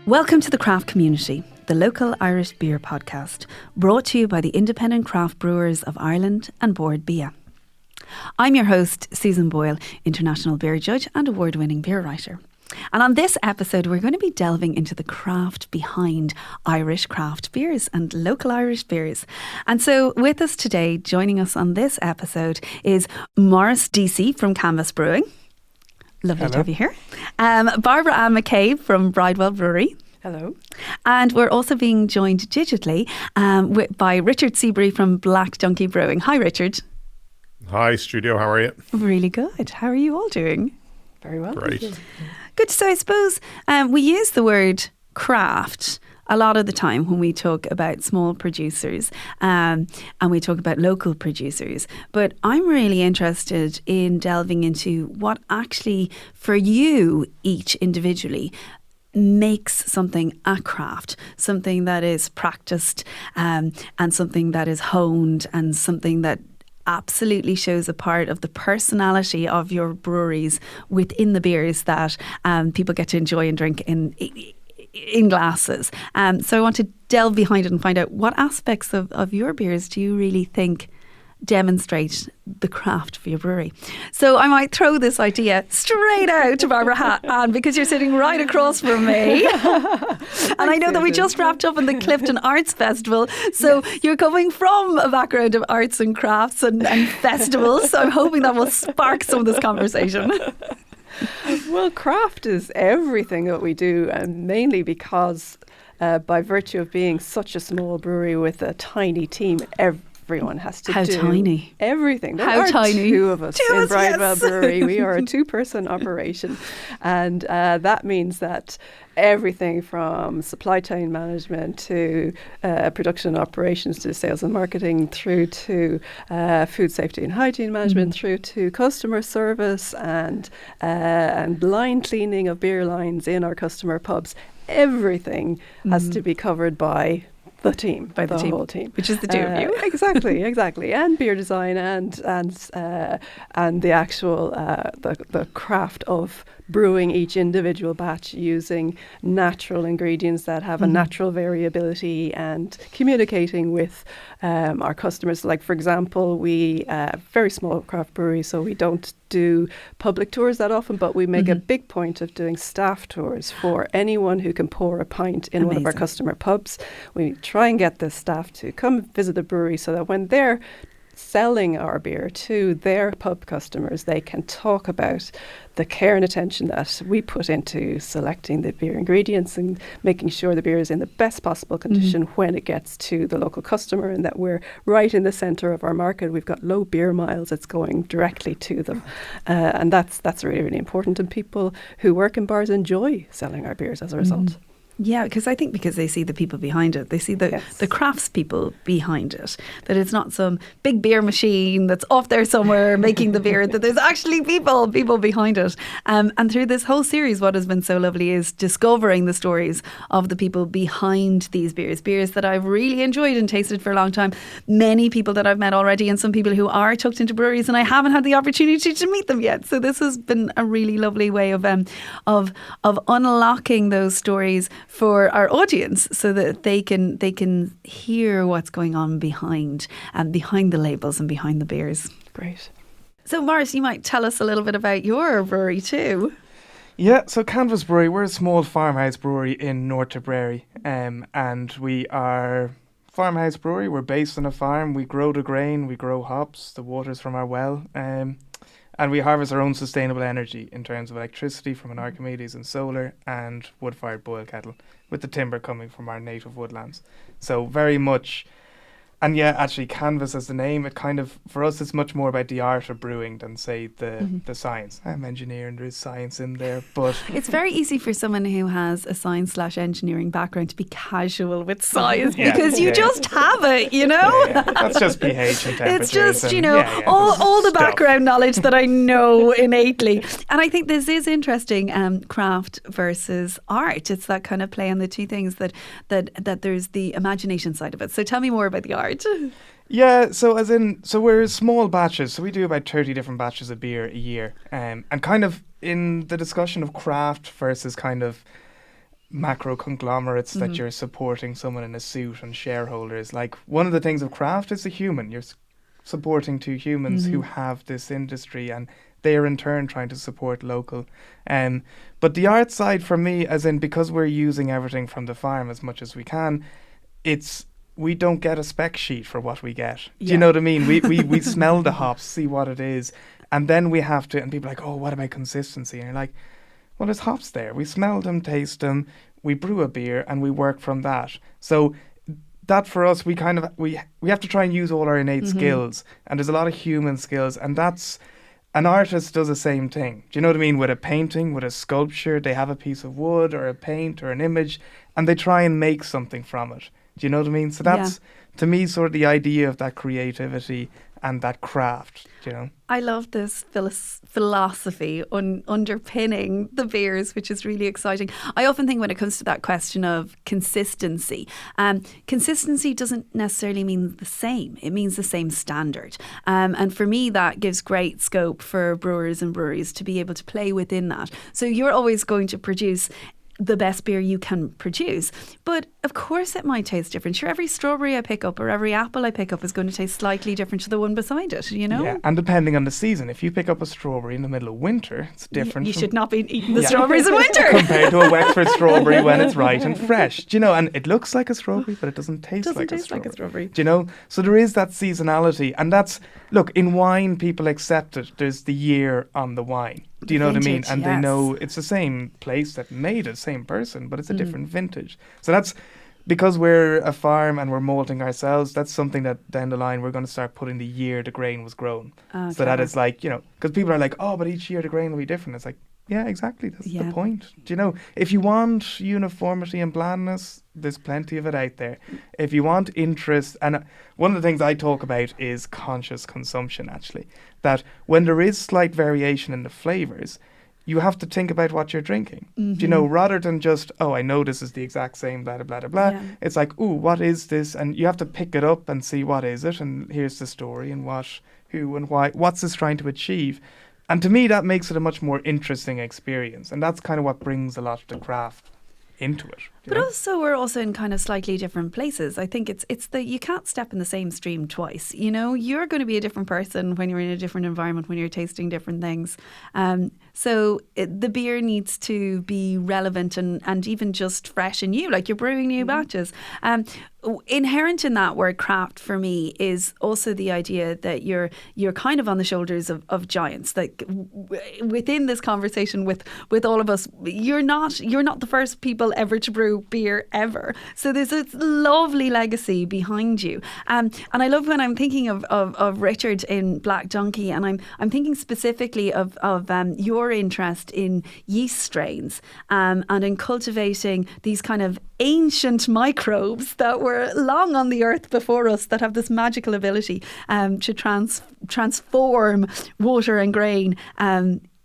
Welcome to the Craft Community, the local Irish beer podcast, brought to you by the Independent Craft Brewers of Ireland and Board Bia. I'm your host, Susan Boyle, international beer judge and award-winning beer writer. And on this episode, we're going to be delving into the craft behind Irish craft beers and local Irish beers. And so with us today, joining us on this episode, is Maurice Deasy from Canvas Brewing. Lovely to have you here. Barbara Ann McCabe from Bridewell Brewery. Hello. And we're also being joined digitally by Richard Siberry from Donkey Brewing. Hi, Richard. Hi, studio. How are you? Really good. How are you all doing? Very well. Great. Good. So I suppose we use the word craft a lot of the time when we talk about small producers and we talk about local producers. But I'm really interested in delving into what actually, for you, each individually, makes something a craft, something that is practiced and something that is honed and something that absolutely shows a part of the personality of your breweries within the beers that people get to enjoy and drink in glasses. So I want to delve behind it and find out what aspects of your beers do you really think demonstrate the craft for your brewery. So I might throw this idea straight out to Barbara Ann because you're sitting right across from me. And I know that we just wrapped up in the Clifton Arts Festival. So you're coming from a background of arts and crafts and festivals. So I'm hoping that will spark some of this conversation. Well, craft is everything that we do, and mainly because by virtue of being such a small brewery with a tiny team, everyone has to do tiny? Everything. There How are tiny? Two of us in Bridewell yes. Brewery. We are a two-person operation, and that means that everything from supply chain management to production operations to sales and marketing through to food safety and hygiene management through to customer service and line cleaning of beer lines in our customer pubs. Everything has to be covered by the team, by the whole team, which is the two of you. Exactly, and beer design and the actual the craft of brewing each individual batch using natural ingredients that have a natural variability and communicating with our customers. Like, for example, we very small craft brewery, so we don't do public tours that often, but we make a big point of doing staff tours for anyone who can pour a pint in one of our customer pubs. We try and get the staff to come visit the brewery so that when they're selling our beer to their pub customers, they can talk about the care and attention that we put into selecting the beer ingredients and making sure the beer is in the best possible condition when it gets to the local customer, and that we're right in the centre of our market. We've got low beer miles. It's going directly to them. And that's really, really important. And people who work in bars enjoy selling our beers as a result. Yeah, because they see the people behind it. They see the craftspeople behind it. That it's not some big beer machine that's off there somewhere making the beer, that there's actually people behind it. And through this whole series, what has been so lovely is discovering the stories of the people behind these beers that I've really enjoyed and tasted for a long time. Many people that I've met already, and some people who are tucked into breweries, and I haven't had the opportunity to meet them yet. So this has been a really lovely way of unlocking those stories for our audience, so that they can hear what's going on behind the labels and behind the beers. Great. So Maurice, you might tell us a little bit about your brewery too. Yeah, so Canvas Brewery, we're a small farmhouse brewery in North Tipperary, and we are farmhouse brewery. We're based on a farm. We grow the grain, we grow hops, the water's from our well, and we harvest our own sustainable energy in terms of electricity from an Archimedes and solar and wood-fired boil kettle, with the timber coming from our native woodlands. So very much, and yeah, actually Canvas as the name, it kind of, for us, it's much more about the art of brewing than, say, the science. I'm engineering, there is science in there, but it's very easy for someone who has a science/engineering background to be casual with science because you just have it, you know? That's just pH and temperatures. It's just, all the background knowledge that I know innately. And I think this is interesting, craft versus art. It's that kind of play on the two things that there's the imagination side of it. So tell me more about the art. Yeah, so we're small batches, so we do about 30 different batches of beer a year, and kind of in the discussion of craft versus kind of macro conglomerates that you're supporting someone in a suit and shareholders. Like, one of the things of craft is a human. You're supporting two humans who have this industry, and they're in turn trying to support local. But the art side for me, as in, because we're using everything from the farm as much as we can, we don't get a spec sheet for what we get. Do you know what I mean? We smell the hops, see what it is, and then we have to, and people are like, oh, what about consistency? And you're like, well, there's hops there. We smell them, taste them, we brew a beer, and we work from that. So that for us, we have to try and use all our innate skills, and there's a lot of human skills, and that's, an artist does the same thing. Do you know what I mean? With a painting, with a sculpture, they have a piece of wood or a paint or an image, and they try and make something from it. Do you know what I mean? So that's, to me, sort of the idea of that creativity and that craft, you know. I love this philosophy underpinning the beers, which is really exciting. I often think when it comes to that question of consistency, consistency doesn't necessarily mean the same. It means the same standard. And for me, that gives great scope for brewers and breweries to be able to play within that. So you're always going to produce the best beer you can produce. But of course it might taste different. Sure, every strawberry I pick up or every apple I pick up is going to taste slightly different to the one beside it, you know? Yeah, and depending on the season, if you pick up a strawberry in the middle of winter, it's different. You should not be eating the strawberries in winter. Compared to a Wexford strawberry when it's ripe and fresh. Do you know? And it looks like a strawberry, but it doesn't taste like a strawberry. Do you know? So there is that seasonality. And that's, look, in wine, people accept it. There's the year on the wine. Do you know what I mean? And they know it's the same place that made it, same person, but it's a different vintage. So that's, because we're a farm and we're malting ourselves, that's something that down the line we're going to start putting the year the grain was grown. So that it's like, you know, because people are like, oh, but each year the grain will be different. It's like, yeah, exactly. That's the point. Do you know, if you want uniformity and blandness, there's plenty of it out there. If you want interest, and one of the things I talk about is conscious consumption, actually, that when there is slight variation in the flavours, you have to think about what you're drinking. Do you know, rather than just, oh, I know this is the exact same, blah, blah, blah, blah. It's like, ooh, what is this? And you have to pick it up and see what is it, and here's the story, and what, who and why, what's this trying to achieve? And to me, that makes it a much more interesting experience. And that's kind of what brings a lot of the craft into it. But also, we're also in kind of slightly different places. I think it's that you can't step in the same stream twice. You know, you're going to be a different person when you're in a different environment, when you're tasting different things. So the beer needs to be relevant and even just fresh and new, like you're brewing new batches. Inherent in that word craft for me is also the idea that you're kind of on the shoulders of giants. Like within this conversation with all of us, you're not the first people ever to brew beer ever. So there's a lovely legacy behind you. And I love when I'm thinking of Richard in Black Donkey, and I'm thinking specifically of your interest in yeast strains and in cultivating these kind of ancient microbes that were long on the earth before us that have this magical ability to transform water and grain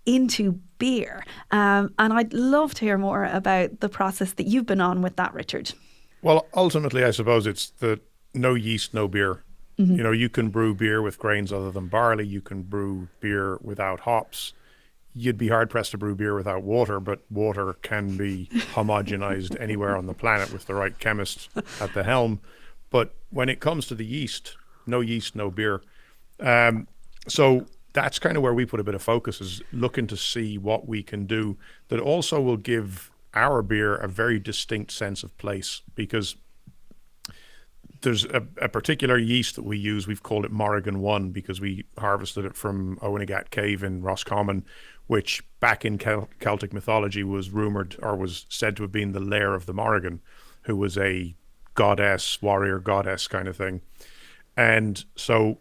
into beer. And I'd love to hear more about the process that you've been on with that, Richard. Well, ultimately, I suppose it's the no yeast, no beer. You know, you can brew beer with grains other than barley. You can brew beer without hops. You'd be hard-pressed to brew beer without water, but water can be homogenized anywhere on the planet with the right chemist at the helm. But when it comes to the yeast, no beer. So that's kind of where we put a bit of focus, is looking to see what we can do that also will give our beer a very distinct sense of place, because there's a particular yeast that we use. We've called it Morrigan 1 because we harvested it from Owenigat Cave in Roscommon, which back in Celtic mythology was rumoured or was said to have been the lair of the Morrigan, who was a goddess, warrior goddess kind of thing. And so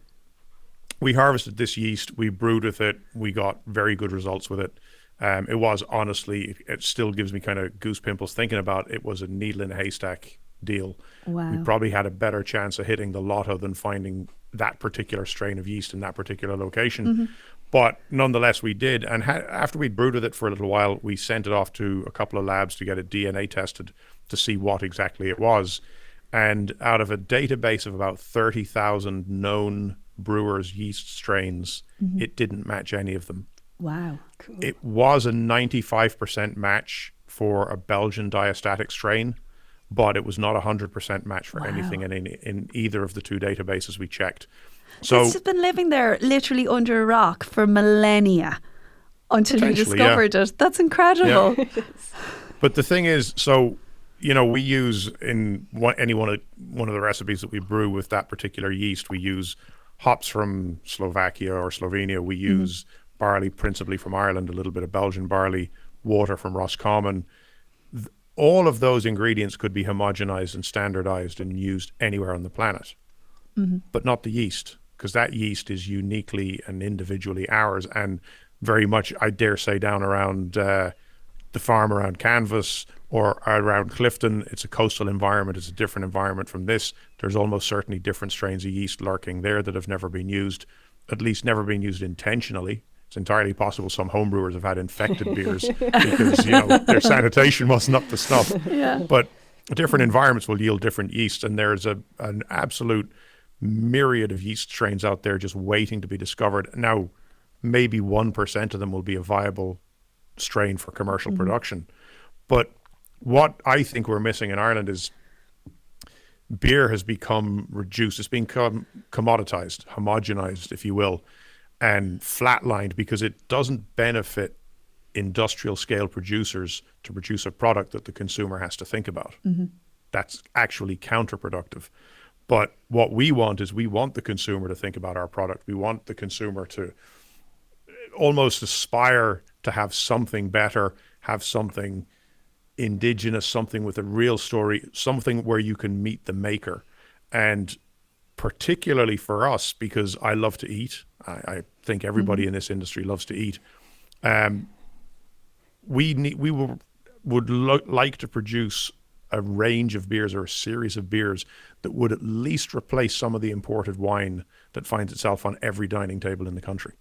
we harvested this yeast, we brewed with it, we got very good results with it. It was honestly, it still gives me kind of goose pimples thinking about it. It was a needle in a haystack deal. Wow. We probably had a better chance of hitting the lotto than finding that particular strain of yeast in that particular location. But nonetheless, we did. And after we brewed with it for a little while, we sent it off to a couple of labs to get it DNA tested to see what exactly it was. And out of a database of about 30,000 known brewers' yeast strains, it didn't match any of them. Wow. Cool. It was a 95% match for a Belgian diastatic strain, but it was not 100% match for Wow. anything in either of the two databases we checked. So It's just been living there literally under a rock for millennia until you Potentially, discovered it. That's incredible. But the thing is, so, you know, we use in any one of the recipes that we brew with that particular yeast, we use hops from Slovakia or Slovenia. We use barley principally from Ireland, a little bit of Belgian barley, water from Roscommon. All of those ingredients could be homogenized and standardized and used anywhere on the planet, but not the yeast, because that yeast is uniquely and individually ours, and very much, I dare say, down around the farm around Canvas or around Clifton. It's a coastal environment. It's a different environment from this. There's almost certainly different strains of yeast lurking there that have never been used, at least never been used intentionally. It's entirely possible some homebrewers have had infected beers because, you know, their sanitation wasn't up to snuff. Yeah. But different environments will yield different yeast, and there's an absolute myriad of yeast strains out there just waiting to be discovered. Now, maybe 1% of them will be a viable strain for commercial production. But what I think we're missing in Ireland is beer has become reduced. It's become commoditized, homogenized, if you will, and flatlined because it doesn't benefit industrial scale producers to produce a product that the consumer has to think about. That's actually counterproductive. But what we want is we want the consumer to think about our product. We want the consumer to almost aspire to have something better, have something indigenous, something with a real story, something where you can meet the maker. And particularly for us, because I love to eat, I think everybody in this industry loves to eat, we would like to produce a range of beers or a series of beers that would at least replace some of the imported wine that finds itself on every dining table in the country.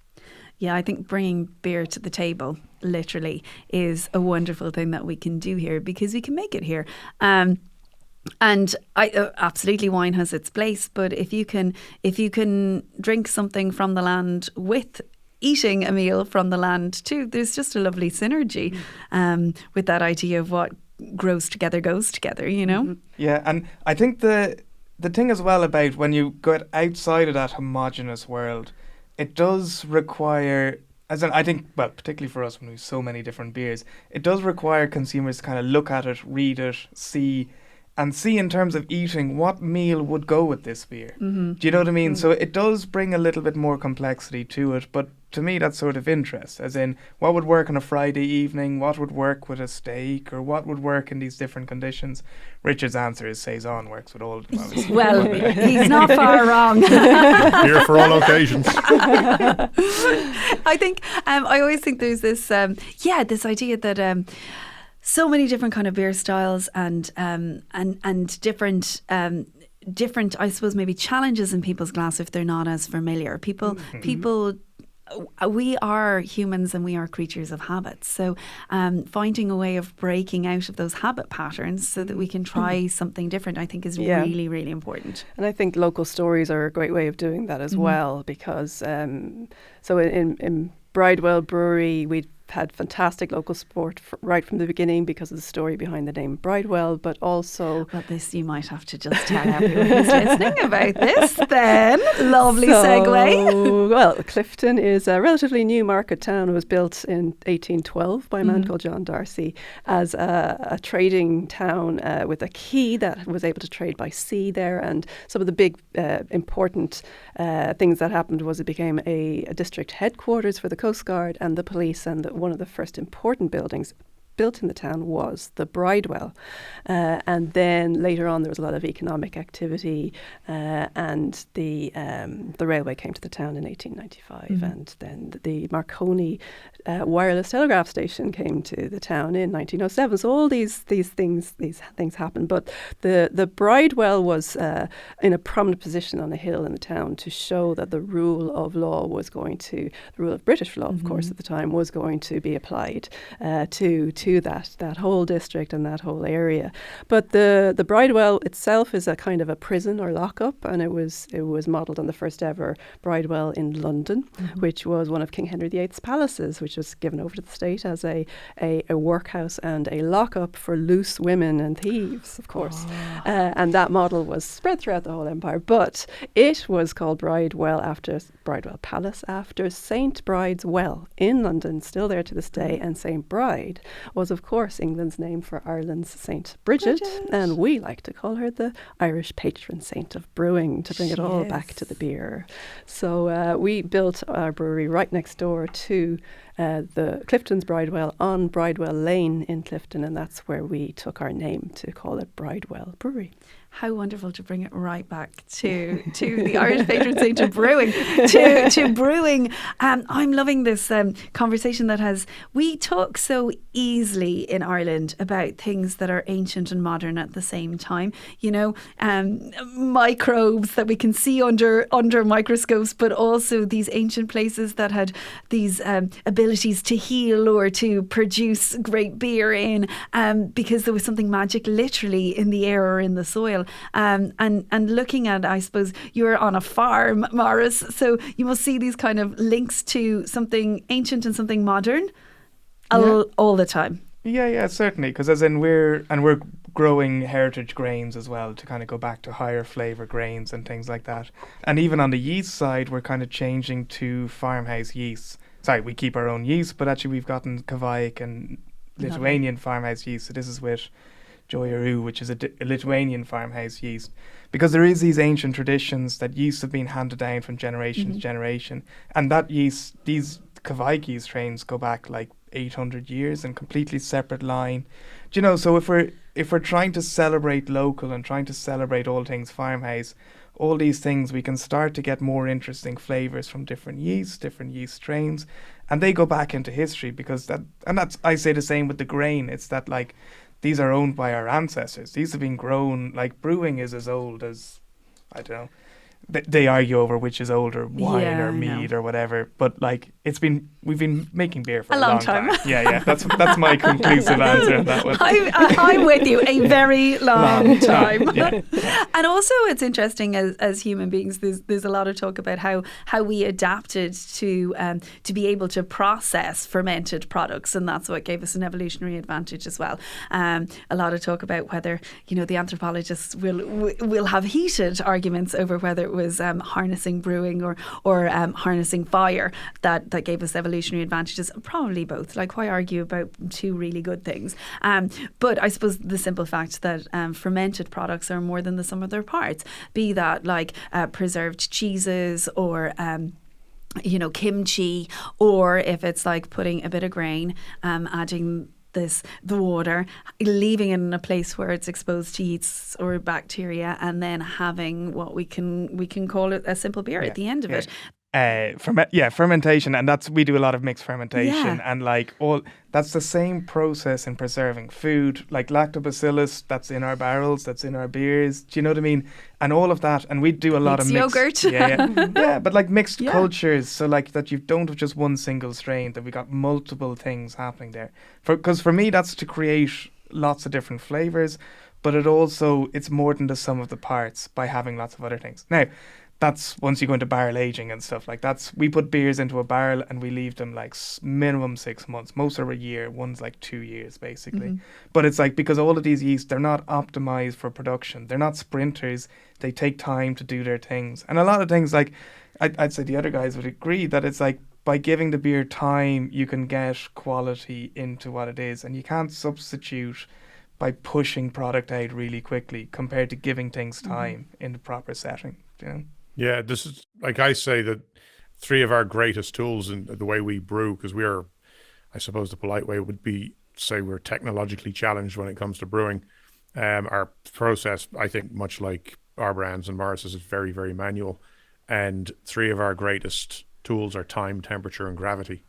Yeah, I think bringing beer to the table, literally, is a wonderful thing that we can do here because we can make it here. And absolutely, wine has its place. But if you can drink something from the land with eating a meal from the land too, there's just a lovely synergy with that idea of what grows together goes together. You know. Yeah, and I think the thing as well about when you get outside of that homogenous world, it does require, as in, I think, well, particularly for us when we have so many different beers, it does require consumers to kind of look at it, read it, see in terms of eating what meal would go with this beer. Do you know what I mean? So it does bring a little bit more complexity to it, but to me that's sort of interest, as in what would work on a Friday evening, what would work with a steak, or what would work in these different conditions. Richard's answer is Saison works with all of them, obviously. Well, he's not far wrong. Beer for all occasions. I think I always think there's this this idea that so many different kind of beer styles and different I suppose maybe challenges in people's glass if they're not as familiar. People we are humans and we are creatures of habits. So finding a way of breaking out of those habit patterns so that we can try something different, I think is really, really important. And I think local stories are a great way of doing that as well, because so in Bridewell Brewery, we'd had fantastic local support right from the beginning because of the story behind the name Bridewell, but also... Well, this you might have to just tell everyone who's listening about this then. Lovely segue. Well, Clifton is a relatively new market town. It was built in 1812 by a man called John Darcy as a trading town with a quay that was able to trade by sea there. And some of the big important things that happened was it became a district headquarters for the Coast Guard and the police, and one of the first important buildings built in the town was the Bridewell. And then later on there was a lot of economic activity and the railway came to the town in 1895 and then the Marconi wireless telegraph station came to the town in 1907. So all these things happened. But the Bridewell was in a prominent position on a hill in the town to show that the rule of law was going to, the rule of British law, of course, at the time, was going to be applied to to that whole district and that whole area. But the Bridewell itself is a kind of a prison or lockup, and it was modelled on the first ever Bridewell in London, which was one of King Henry VIII's palaces, which was given over to the state as a workhouse and a lockup for loose women and thieves, of course. And that model was spread throughout the whole empire, but it was called Bridewell Palace after St. Bride's Well in London, still there to this day. And St. Bride was, of course, England's name for Ireland's St. Bridget, and we like to call her the Irish patron saint of brewing, to bring it all back to the beer. So we built our brewery right next door to the Clifton's Bridewell on Bridewell Lane in Clifton, and that's where we took our name to call it Bridewell Brewery. How wonderful to bring it right back to the Irish patron saint of brewing, to brewing. I'm loving this conversation we talk so easily in Ireland about things that are ancient and modern at the same time. You know, microbes that we can see under microscopes, but also these ancient places that had these abilities to heal or to produce great beer in, because there was something magic literally in the air or in the soil. And looking at, I suppose, you're on a farm, Maurice, so you will see these kind of links to something ancient and something modern all the time. Yeah, certainly, because as in we're growing heritage grains as well to kind of go back to higher flavour grains and things like that. And even on the yeast side, we're kind of changing to farmhouse yeasts. Sorry, we keep our own yeast, but actually we've gotten Kavaic and Lithuanian farmhouse yeast. So this is with Joyeru, which is a Lithuanian farmhouse yeast, because there is these ancient traditions that yeast have been handed down from generation to generation, and that yeast, these Kavaic yeast strains go back like 800 years in completely separate line. Do you know? So if we're trying to celebrate local and trying to celebrate all things farmhouse, all these things, we can start to get more interesting flavors from different yeast strains, and they go back into history because that's I say the same with the grain. It's that like, these are owned by our ancestors. These have been grown, like brewing is as old as, I don't know, they argue over which is older, wine or mead or whatever. But like, we've been making beer for a long time. Yeah, that's my conclusive answer on that one. I'm with you, a very long time. Yeah. And also, it's interesting as human beings. There's a lot of talk about how we adapted to be able to process fermented products, and that's what gave us an evolutionary advantage as well. A lot of talk about whether the anthropologists will have heated arguments over whether it was harnessing brewing or harnessing fire that gave us evolutionary advantages. Probably both. Like, why argue about two really good things? But I suppose the simple fact that fermented products are more than the sum of their parts, be that like preserved cheeses or kimchi, or if it's like putting a bit of grain, adding the water, leaving it in a place where it's exposed to yeasts or bacteria, and then having what we can call it a simple beer at the end of it. Fermentation, and we do a lot of mixed fermentation, and like that's the same process in preserving food, like lactobacillus that's in our barrels, that's in our beers. Do you know what I mean? And all of that, and we do a lot of mixed yogurt. But like mixed cultures, so like that you don't have just one single strain, that we got multiple things happening there. Because for me, that's to create lots of different flavors, but it's more than the sum of the parts by having lots of other things. Now, that's once you go into barrel aging and stuff like that. We put beers into a barrel and we leave them like minimum 6 months. Most are a year. One's like 2 years basically. But it's like, because all of these yeasts, they're not optimized for production. They're not sprinters. They take time to do their things. And a lot of things, like I'd say the other guys would agree that it's like, by giving the beer time, you can get quality into what it is, and you can't substitute by pushing product out really quickly compared to giving things time in the proper setting. Yeah, this is, like I say, that three of our greatest tools in the way we brew, because we are, I suppose the polite way would be say we're technologically challenged when it comes to brewing. Our process, I think, much like our brands and Maurice's, is very, very manual. And three of our greatest tools are time, temperature, and gravity.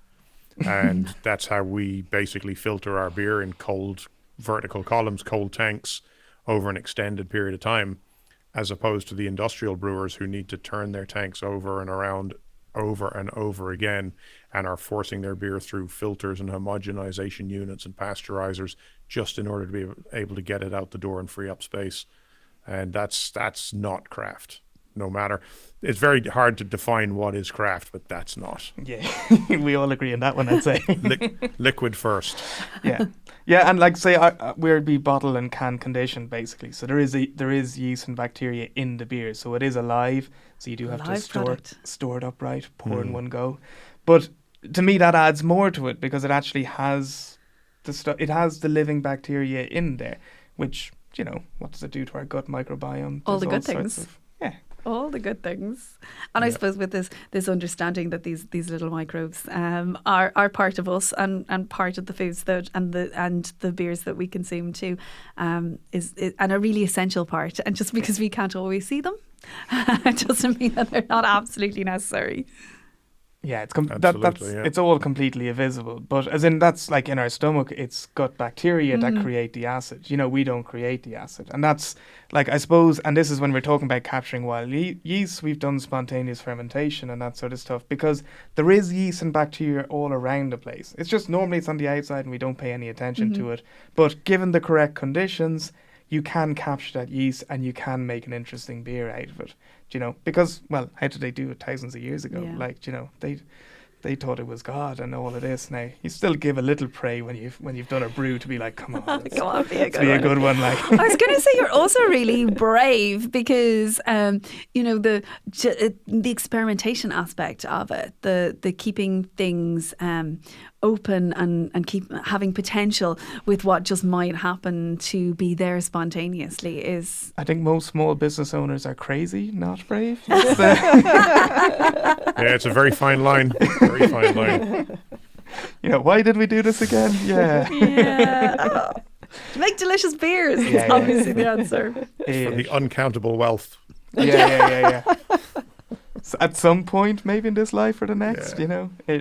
And that's how we basically filter our beer in cold vertical columns, cold tanks, over an extended period of time, as opposed to the industrial brewers who need to turn their tanks over and around over and over again and are forcing their beer through filters and homogenization units and pasteurizers just in order to be able to get it out the door and free up space. And that's not craft. No matter, it's very hard to define what is craft, but that's not. Yeah, we all agree on that one, I'd say. Liquid first. Yeah, yeah, and like say, we'd be bottle and can conditioned basically. So there is yeast and bacteria in the beer, so it is alive. So you do have to store it upright, pour in one go. But to me, that adds more to it because it actually has it has the living bacteria in there, which, you know, what does it do to our gut microbiome? All the good things. All the good things. And I suppose with this understanding that these little microbes are part of us and part of the foods and the beers that we consume too, is and a really essential part. And just because we can't always see them, it doesn't mean that they're not absolutely necessary. Yeah, it's all completely invisible. But as in, that's like in our stomach, it's gut bacteria that create the acid. You know, we don't create the acid. And that's like, I suppose, and this is when we're talking about capturing wild yeast, we've done spontaneous fermentation and that sort of stuff, because there is yeast and bacteria all around the place. It's just normally it's on the outside and we don't pay any attention to it. But given the correct conditions, you can capture that yeast and you can make an interesting beer out of it. You know, because, well, how did they do it thousands of years ago? Yeah. Like, you know, they thought it was God and all of this. Now, you still give a little pray when you've done a brew to be like, come on, come on, be a good one. Like, I was going to say you're also really brave because, you know, the experimentation aspect of it, the keeping things open and keep having potential with what just might happen to be there spontaneously is... I think most small business owners are crazy, not brave. Yeah, it's a very fine line. Very fine line. You know, why did we do this again? Yeah. Yeah. To make delicious beers is obviously the answer. For the uncountable wealth. Yeah. So at some point, maybe in this life or the next, you know, I'll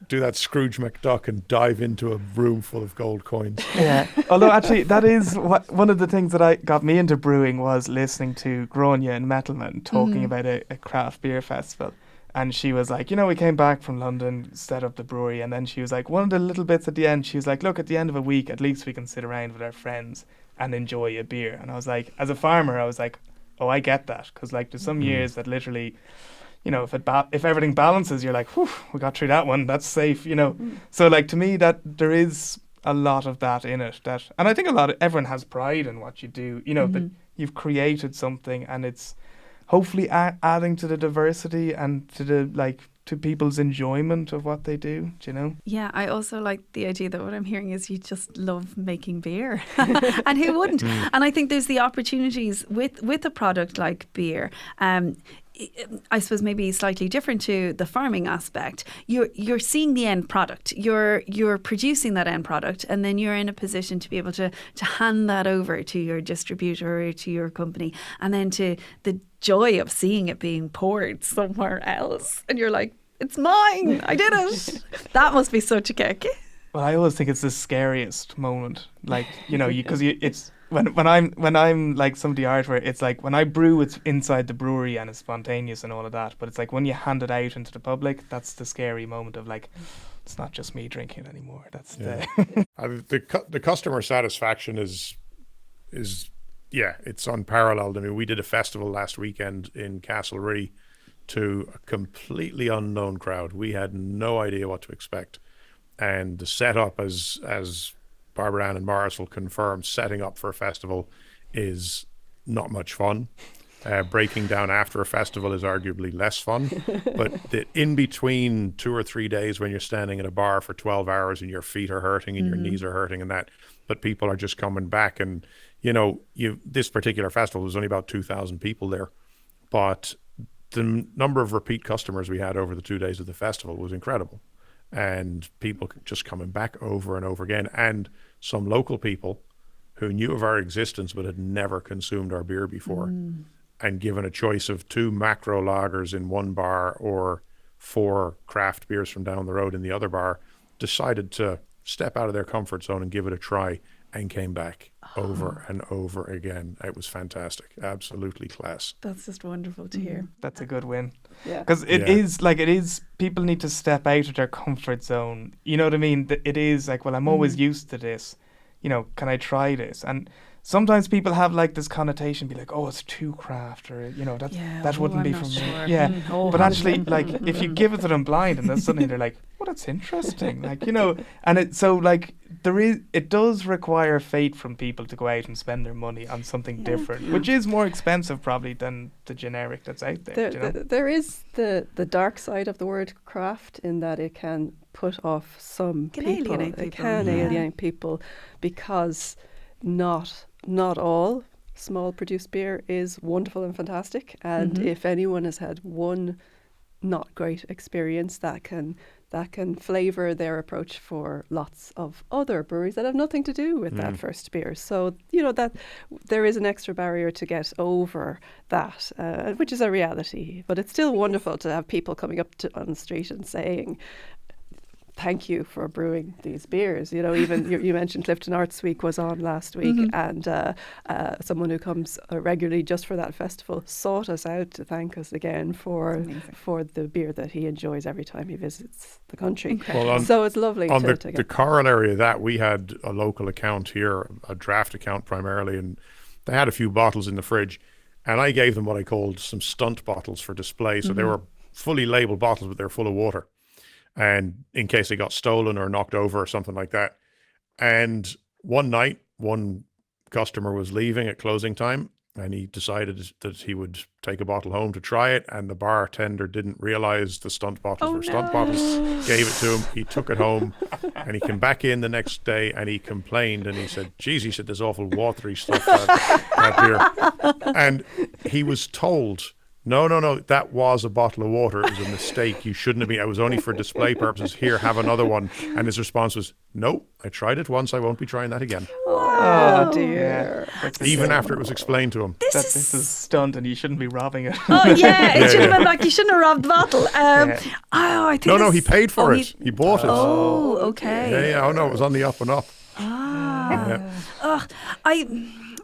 do that Scrooge McDuck and dive into a room full of gold coins. Yeah. Although actually, that is one of the things that got me into brewing was listening to Grania and Metalman talking about a craft beer festival. And she was like, you know, we came back from London, set up the brewery, and then she was like, one of the little bits at the end, she was like, look, at the end of a week, at least we can sit around with our friends and enjoy a beer. And I was like, as a farmer, I was like, oh, I get that, because like there's some years that literally, you know, if everything balances, you're like, whew, we got through that one, that's safe, you know. So like to me, that there is a lot of that in it. And I think everyone has pride in what you do, you know, that you've created something and it's hopefully adding to the diversity and to the to people's enjoyment of what they do, you know? Yeah, I also like the idea that what I'm hearing is you just love making beer. And who wouldn't? And I think there's the opportunities with a product like beer. I suppose maybe slightly different to the farming aspect. You're seeing the end product. You're producing that end product, and then you're in a position to be able to hand that over to your distributor or to your company, and then to the joy of seeing it being poured somewhere else, and you're like, it's mine, I did it. That must be such a kick. Well, I always think it's the scariest moment, like, you know, because it's when I'm like some of the artwork, it's like when I brew, it's inside the brewery and it's spontaneous and all of that, but it's like when you hand it out into the public, that's the scary moment of like, it's not just me drinking it anymore. That's the customer satisfaction is it's unparalleled. I mean, we did a festival last weekend in Castlereagh to a completely unknown crowd. We had no idea what to expect, and the setup, as Barbara Ann and Maurice will confirm, setting up for a festival is not much fun. Breaking down after a festival is arguably less fun. But the in between 2 or 3 days when you're standing at a bar for 12 hours and your feet are hurting and your knees are hurting and that, but people are just coming back. And, you know, this particular festival was only about 2,000 people there. But the number of repeat customers we had over the 2 days of the festival was incredible. And people just coming back over and over again. And some local people who knew of our existence but had never consumed our beer before, and given a choice of 2 macro lagers in one bar or 4 craft beers from down the road in the other bar, decided to step out of their comfort zone and give it a try and came back over and over again. It was fantastic. Absolutely class. That's just wonderful to hear. That's a good win. Yeah. Because it Yeah. is, people need to step out of their comfort zone. You know what I mean? It is like, well, I'm always used to this. You know, can I try this? And sometimes people have like this connotation, be like, oh, it's too craft, or, you know, that wouldn't I'm be not for me. sure. Yeah. Oh, But actually, like, if you give it to them blind and then suddenly they're like, well, that's interesting. Like, you know, and it does require faith from people to go out and spend their money on something different, which is more expensive probably than the generic that's out there. You know? There is the dark side of the word craft in that it can put off some Can people. alienate It people, can yeah. alienate people because not all small produced beer is wonderful and fantastic. And if anyone has had one not great experience, that can flavour their approach for lots of other breweries that have nothing to do with that first beer. So, you know, that there is an extra barrier to get over that, which is a reality. But it's still wonderful to have people coming up on the street and saying, thank you for brewing these beers. You know, even you mentioned Clifton Arts Week was on last week, and someone who comes regularly just for that festival sought us out to thank us again for the beer that he enjoys every time he visits the country. Well, so it's lovely on to the get corollary of that, we had a local account here, a draft account primarily, and they had a few bottles in the fridge, and I gave them what I called some stunt bottles for display. So they were fully labeled bottles, but they're full of water, and in case they got stolen or knocked over or something like that. And one night, one customer was leaving at closing time, and he decided that he would take a bottle home to try it, and the bartender didn't realize the stunt bottles were stunt bottles, gave it to him, he took it home, and he came back in the next day and he complained, and he said, geez, he said, there's awful watery stuff that beer. And he was told, no, that was a bottle of water. It was a mistake. You shouldn't have been. It was only for display purposes. Here, have another one. And his response was, no, I tried it once. I won't be trying that again. Oh dear. Even after it was explained to him. This is stunt and you shouldn't be robbing it. Oh yeah, it should have been like, you shouldn't have robbed the bottle. I think No, he paid for it. He bought it. Oh, okay. Yeah. Oh no, it was on the up and up.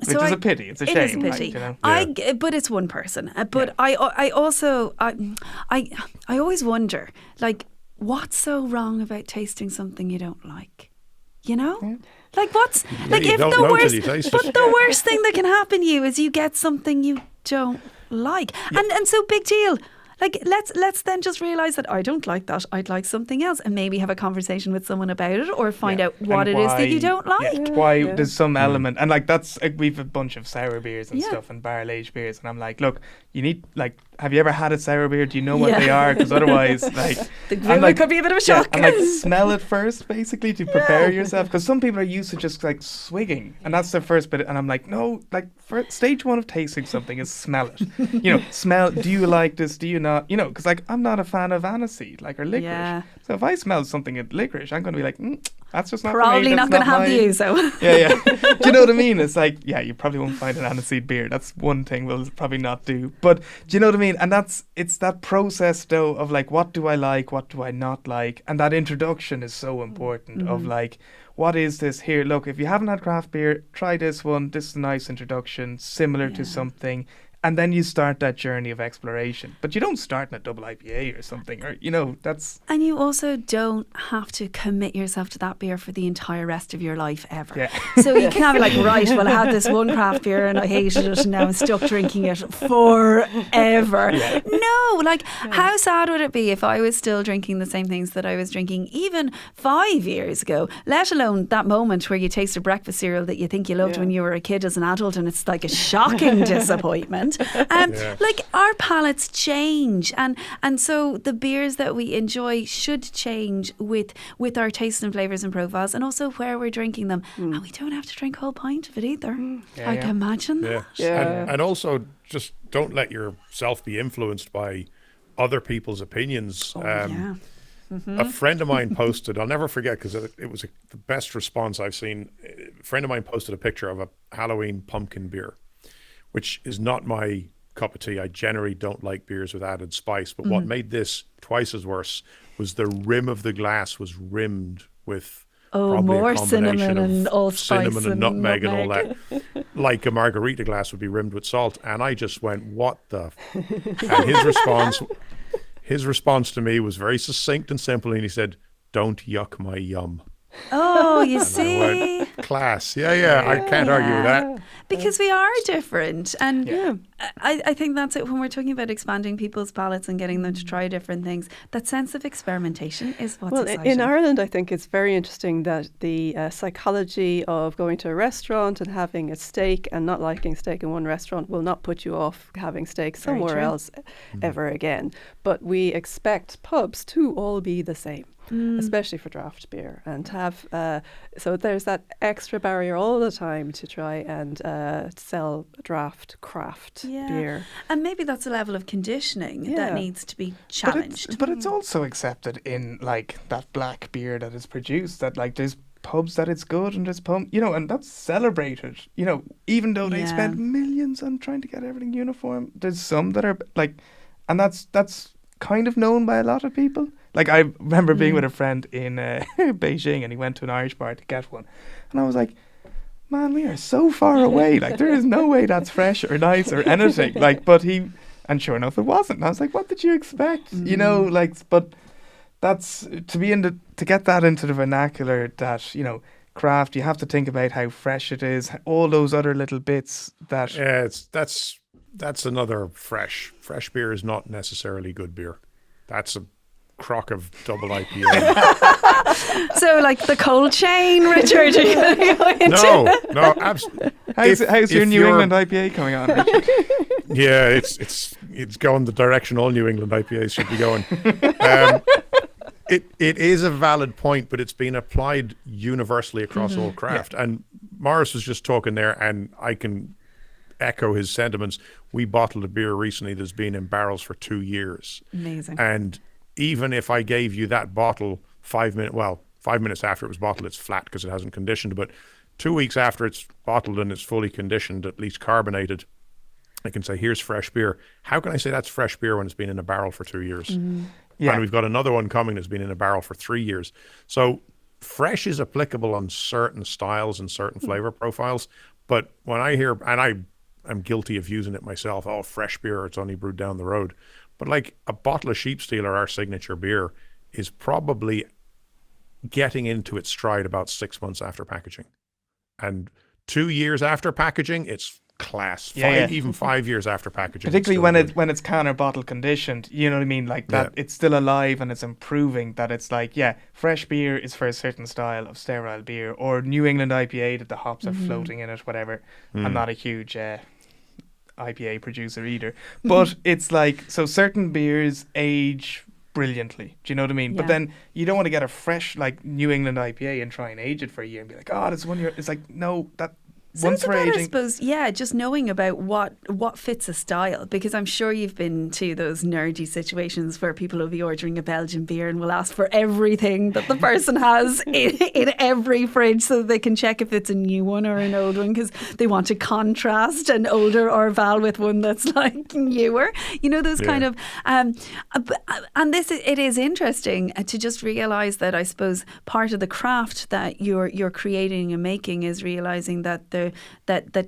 Which is a pity. It's a shame. It is a pity. Like, you know? But it's one person. But I also always wonder, like, what's so wrong about tasting something you don't like? You know? Yeah. Like, what's like you if don't the know worst? till you taste it. But the worst thing that can happen to you is you get something you don't like, and so big deal. Like, let's then just realise that I don't like that. I'd like something else, and maybe have a conversation with someone about it, or find out what it is that you don't like. There's some element, and like that's like, we've a bunch of sour beers and stuff, and barrel aged beers, and I'm like, look, you need, like, have you ever had a sour beer? Do you know what they are? Because otherwise, like, it could be a bit of a shock. And like, smell it first, basically, to prepare yourself. Because some people are used to just like swigging, and that's their first bit. And I'm like, no, like, stage one of tasting something is smell it. You know, smell. Do you like this? Do you not? You know, because like, I'm not a fan of aniseed, like, or licorice. Yeah. So if I smell something at licorice, I'm going to be like, that's just not probably for me. not going to have the ouzo. Yeah. Do you know what I mean? It's like, yeah, you probably won't find an aniseed beer. That's one thing we'll probably not do. But do you know what I mean? And it's that process though of like, what do I like? What do I not like? And that introduction is so important of like, what is this here? Look, if you haven't had craft beer, try this one. This is a nice introduction, similar to something. And then you start that journey of exploration. But you don't start in a double IPA or something, or, you know, that's... And you also don't have to commit yourself to that beer for the entire rest of your life ever. Yeah. So you can have it like, right, well, I had this one craft beer and I hated it, and now I'm stuck drinking it forever. Yeah. No, like, how sad would it be if I was still drinking the same things that I was drinking even 5 years ago, let alone that moment where you taste a breakfast cereal that you think you loved when you were a kid as an adult, and it's like a shocking disappointment. Like, our palates change, and so the beers that we enjoy should change with our tastes and flavours and profiles, and also where we're drinking them. And we don't have to drink a whole pint of it either. Imagine that. And also, just don't let yourself be influenced by other people's opinions. A friend of mine posted, I'll never forget, because it was the best response I've seen. A friend of mine posted a picture of a Halloween pumpkin beer, which is not my cup of tea. I generally don't like beers with added spice. But what made this twice as worse was the rim of the glass was rimmed with Oh, probably more a combination cinnamon of and allspice cinnamon and nutmeg and all that. Like a margarita glass would be rimmed with salt. And I just went, what the? And his response to me was very succinct and simple. And he said, "Don't yuck my yum." Oh, you And I see? went, class. Yeah. I can't argue with that. Because we are different. And Yeah. I think that's it when we're talking about expanding people's palates and getting them to try different things. That sense of experimentation is what's Well, exciting. in Ireland, I think it's very interesting that the psychology of going to a restaurant and having a steak and not liking steak in one restaurant will not put you off having steak Very somewhere true. else ever again. But we expect pubs to all be the same. Especially for draft beer, and have so there's that extra barrier all the time to try and sell draft craft beer. And maybe that's a level of conditioning that needs to be challenged. But it's also accepted in like that black beer that is produced, that like there's pubs that it's good and there's pub, and that's celebrated, even though they spend millions on trying to get everything uniform. There's some that are like, and that's kind of known by a lot of people. Like, I remember being with a friend in Beijing, and he went to an Irish bar to get one. And I was like, man, we are so far away. Like, there is no way that's fresh or nice or anything. Like, and sure enough, it wasn't. And I was like, what did you expect? But that's, to get that into the vernacular that, craft, you have to think about how fresh it is, all those other little bits that... Yeah, that's another fresh. Fresh beer is not necessarily good beer. That's a crock of double IPA. So, like the cold chain, Richard? No, absolutely. How's your New England IPA coming on, Richard? Yeah, it's going the direction all New England IPAs should be going. It is a valid point, but it's been applied universally across all craft. Yeah. And Maurice was just talking there, and I can echo his sentiments. We bottled a beer recently that's been in barrels for 2 years. Amazing. And even if I gave you that bottle 5 minutes after it was bottled, it's flat because it hasn't conditioned. But 2 weeks after it's bottled and it's fully conditioned, at least carbonated, I can say, here's fresh beer. How can I say that's fresh beer when it's been in a barrel for 2 years? Yeah. And we've got another one coming that's been in a barrel for 3 years. So fresh is applicable on certain styles and certain flavor profiles. But when I hear, and I'm guilty of using it myself, fresh beer, it's only brewed down the road. But like a bottle of Sheep Stealer, our signature beer, is probably getting into its stride about 6 months after packaging. And 2 years after packaging, it's class. Even 5 years after packaging. Particularly when it's can or bottle conditioned, you know what I mean? Like that, it's still alive and it's improving. That it's like, fresh beer is for a certain style of sterile beer, or New England IPA that the hops are floating in it, whatever. I'm not a huge IPA producer either, but it's like, so certain beers age brilliantly, do you know what I mean? But then you don't want to get a fresh like New England IPA and try and age it for a year and be like, this 1 year. It's like, no, that So once it's we're about, aging, I suppose, just knowing about what fits a style, because I'm sure you've been to those nerdy situations where people will be ordering a Belgian beer and will ask for everything that the person has in every fridge so that they can check if it's a new one or an old one, because they want to contrast an older Orval with one that's like newer. You know, those kind of and it is interesting to just realise that, I suppose, part of the craft that you're creating and making is realising that the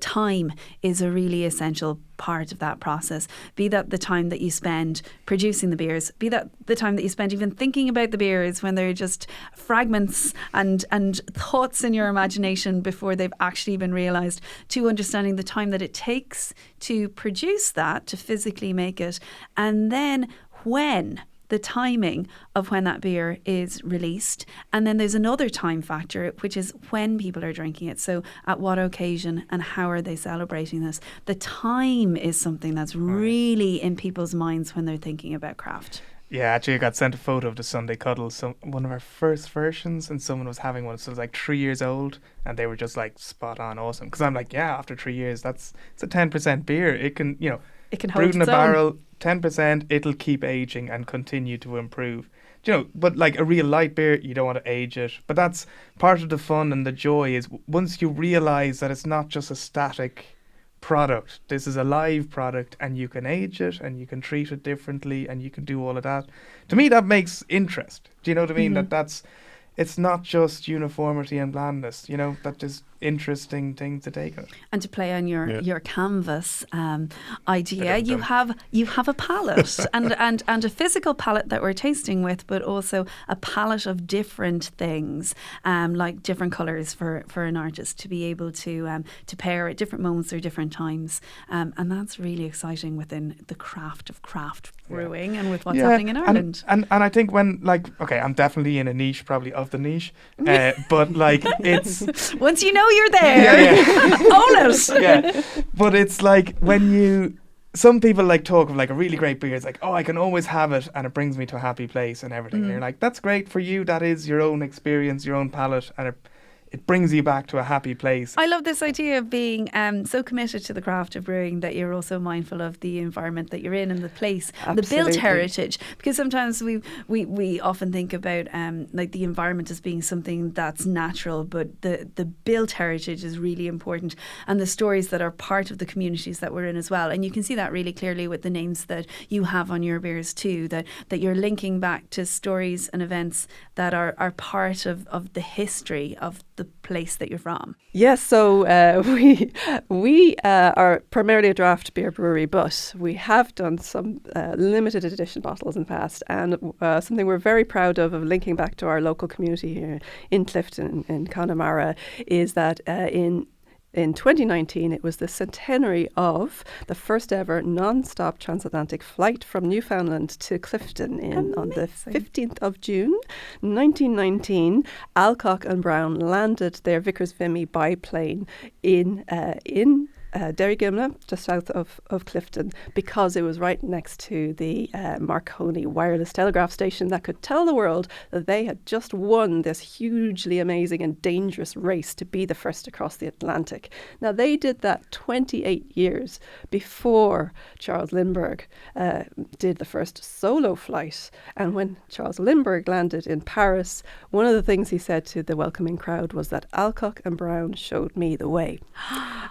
time is a really essential part of that process. Be that the time that you spend producing the beers, be that the time that you spend even thinking about the beers when they're just fragments and thoughts in your imagination before they've actually been realised, to understanding the time that it takes to produce that, to physically make it, and then when the timing of when that beer is released. And then there's another time factor, which is when people are drinking it. So at what occasion and how are they celebrating this? The time is something that's really in people's minds when they're thinking about craft. Yeah, actually I got sent a photo of the Sunday Cuddle, one of our first versions, and someone was having one. So it was like 3 years old, and they were just like spot on awesome. Because I'm like, after 3 years, it's a 10% beer. It can, it can hold brewed in a its own. barrel, 10%, it'll keep aging and continue to improve. But like a real light beer, you don't want to age it. But that's part of the fun and the joy, is once you realise that it's not just a static product, this is a live product, and you can age it and you can treat it differently and you can do all of that. To me, that makes interest. Do you know what I mean? That's it's not just uniformity and blandness, you know, that is interesting thing to take on. And to play on your canvas idea, Dum-dum. you have a palette and a physical palette that we're tasting with, but also a palette of different things, like different colours for an artist to be able to pair at different moments or different times, and that's really exciting within the craft of craft brewing and with what's happening in Ireland. And I think when, like, okay, I'm definitely in a niche, probably of the niche, but like it's once you know you're there, own it. Yeah, but it's like when some people like talk of like a really great beer. It's like, oh, I can always have it, and it brings me to a happy place and everything. And you're like, that's great for you. That is your own experience, your own palate, and it brings you back to a happy place. I love this idea of being so committed to the craft of brewing that you're also mindful of the environment that you're in and the place, the built heritage. Because sometimes we often think about like the environment as being something that's natural, but the built heritage is really important, and the stories that are part of the communities that we're in as well. And you can see that really clearly with the names that you have on your beers too, that you're linking back to stories and events that are part of the history of the place that you're from. Yes, so we are primarily a draft beer brewery, but we have done some limited edition bottles in the past, and something we're very proud of linking back to our local community here in Clifton, in Connemara, is that in 2019, it was the centenary of the first ever non-stop transatlantic flight from Newfoundland to Clifton on the 15th of June, 1919. Alcock and Brown landed their Vickers Vimy biplane in Derrygimla, just south of Clifton, because it was right next to the Marconi wireless telegraph station that could tell the world that they had just won this hugely amazing and dangerous race to be the first across the Atlantic. Now, they did that 28 years before Charles Lindbergh did the first solo flight. And when Charles Lindbergh landed in Paris, one of the things he said to the welcoming crowd was that Alcock and Brown showed me the way.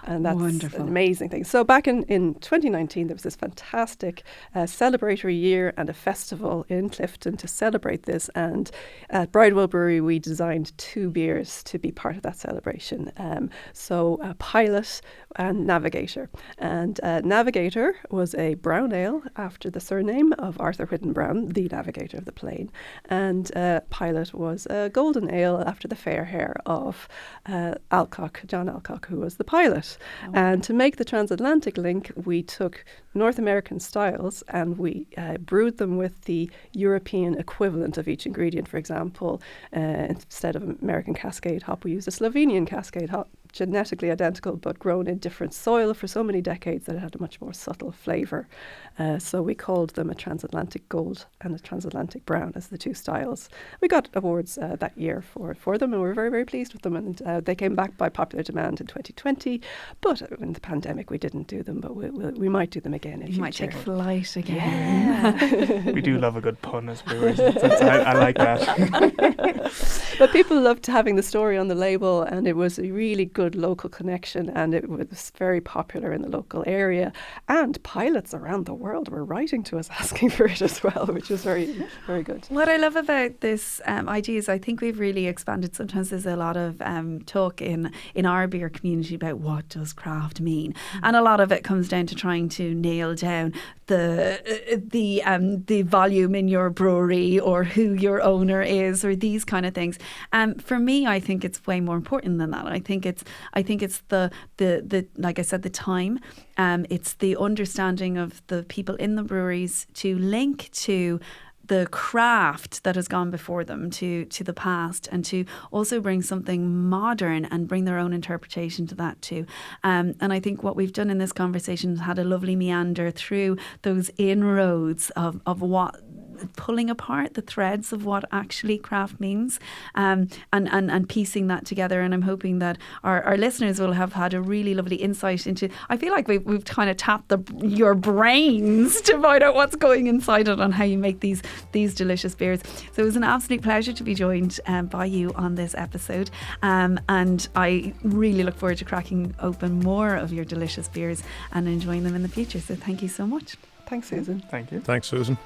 And that's wonderful. An amazing thing. So back in 2019, there was this fantastic celebratory year and a festival in Clifton to celebrate this. And at Bridewell Brewery, we designed 2 beers to be part of that celebration. So Pilot and Navigator. And Navigator was a brown ale after the surname of Arthur Whitten Brown, the navigator of the plane. And Pilot was a golden ale after the fair hair of Alcock, John Alcock, who was the pilot. Oh. And to make the transatlantic link, we took North American styles and we brewed them with the European equivalent of each ingredient. For example, instead of American Cascade hop, we used a Slovenian Cascade hop, genetically identical but grown in different soil for so many decades that it had a much more subtle flavour. So we called them a transatlantic gold and a transatlantic brown as the 2 styles. We got awards that year for them, and we were very, very pleased with them. And they came back by popular demand in 2020. But in the pandemic, we didn't do them, but we might do them again in future. You might take flight again. Yeah. We do love a good pun as brewers. I like that. But people loved having the story on the label, and it was a really good local connection, and it was very popular in the local area. And pilots around the world were writing to us asking for it as well, which was very, very good. What I love about this idea is I think we've really expanded. Sometimes there's a lot of talk in our beer community about what does craft mean, and a lot of it comes down to trying to nail down the volume in your brewery or who your owner is or these kind of things. For me, I think it's way more important than that. I think it's the like I said, the time. It's the understanding of the people in the breweries to link to the craft that has gone before them to the past, and to also bring something modern and bring their own interpretation to that too. And I think what we've done in this conversation is had a lovely meander through those inroads of what, pulling apart the threads of what actually craft means, and piecing that together. And I'm hoping that our listeners will have had a really lovely insight into, I feel like we've kind of tapped your brains to find out what's going inside it and how you make these delicious beers. So it was an absolute pleasure to be joined by you on this episode, and I really look forward to cracking open more of your delicious beers and enjoying them in the future. So thank you so much. Thanks, Susan. Thank you. Thanks, Susan.